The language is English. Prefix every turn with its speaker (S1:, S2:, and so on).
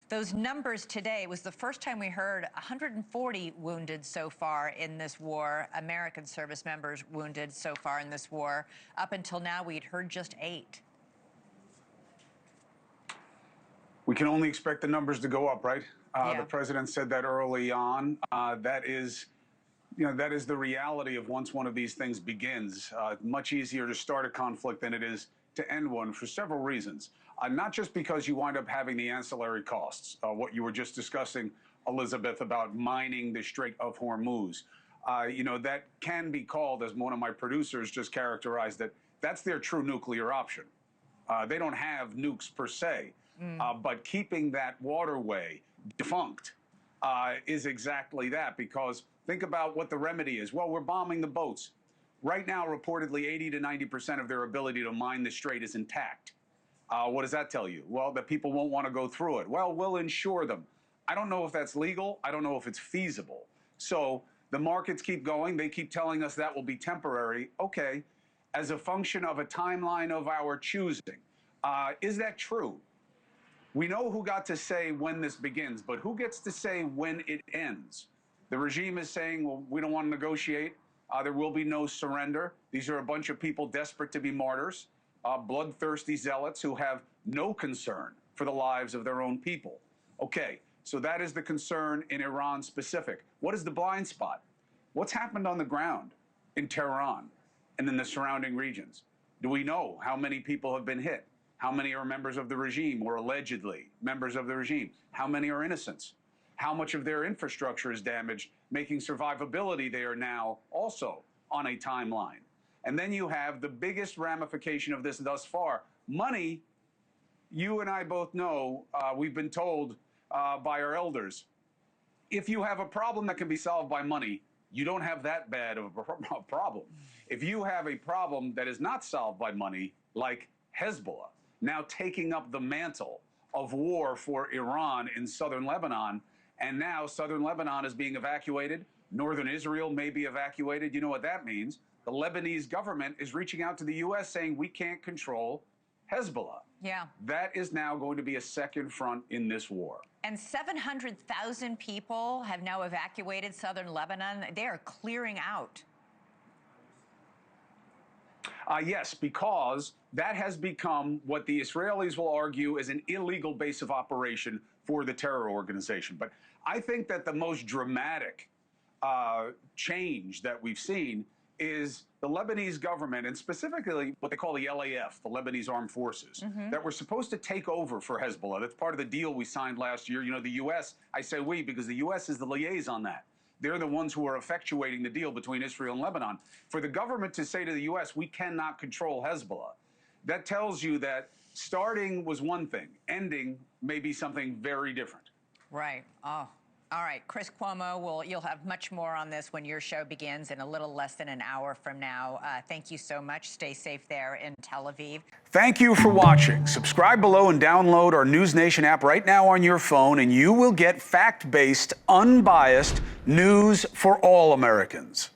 S1: Those numbers today was the first time we heard 140 wounded so far in this war, American service members wounded so far in this war. Up until now, we'd heard just 8.
S2: We can only expect the numbers to go up, right?
S1: Yeah.
S2: The president said that early on. That is the reality of once one of these things begins. Much easier to start a conflict than it is to end one for several reasons. Not just because you wind up having the ancillary costs, what you were just discussing, Elizabeth, about mining the Strait of Hormuz. That can be called, as one of my producers just characterized it, that's their true nuclear option. They don't have nukes per se, but keeping that waterway defunct is exactly that, because think about what the remedy is. Well, we're bombing the boats. Right now, reportedly, 80 to 90% of their ability to mine the strait is intact. What does that tell you? Well, that people won't want to go through it. Well, we'll insure them. I don't know if that's legal. I don't know if it's feasible. So the markets keep going. They keep telling us that will be temporary. Okay, as a function of a timeline of our choosing. Is that true? We know who got to say when this begins, but who gets to say when it ends? The regime is saying, well, we don't want to negotiate. There will be no surrender. These are a bunch of people desperate to be martyrs, bloodthirsty zealots who have no concern for the lives of their own people. Okay, so that is the concern in Iran specific. What is the blind spot? What's happened on the ground in Tehran and in the surrounding regions? Do we know how many people have been hit? How many are members of the regime or allegedly members of the regime? How many are innocents? How much of their infrastructure is damaged, making survivability there now also on a timeline? And then you have the biggest ramification of this thus far. Money, you and I both know, we've been told by our elders, if you have a problem that can be solved by money, you don't have that bad of a problem. If you have a problem that is not solved by money, like Hezbollah, now taking up the mantle of war for Iran in southern Lebanon, and now southern Lebanon is being evacuated, northern Israel may be evacuated. You know what that means? The Lebanese government is reaching out to the U.S. saying we can't control Hezbollah.
S1: Yeah.
S2: That is now going to be a second front in this war.
S1: And 700,000 people have now evacuated southern Lebanon. They are clearing out.
S2: Yes, because that has become what the Israelis will argue is an illegal base of operation for the terror organization. But I think that the most dramatic change that we've seen is the Lebanese government, and specifically what they call the LAF, the Lebanese Armed Forces, that were supposed to take over for Hezbollah. That's part of the deal we signed last year. You know, the U.S., I say we because the U.S. is the liaison on that. They're the ones who are effectuating the deal between Israel and Lebanon. For the government to say to the U.S., we cannot control Hezbollah, that tells you that starting was one thing, ending may be something very different.
S1: Right. Oh, all right. Chris Cuomo, you'll have much more on this when your show begins in a little less than an hour from now. Thank you so much. Stay safe there in Tel Aviv.
S2: Thank you for watching. Subscribe below and download our NewsNation app right now on your phone, and you will get fact-based, unbiased news for all Americans.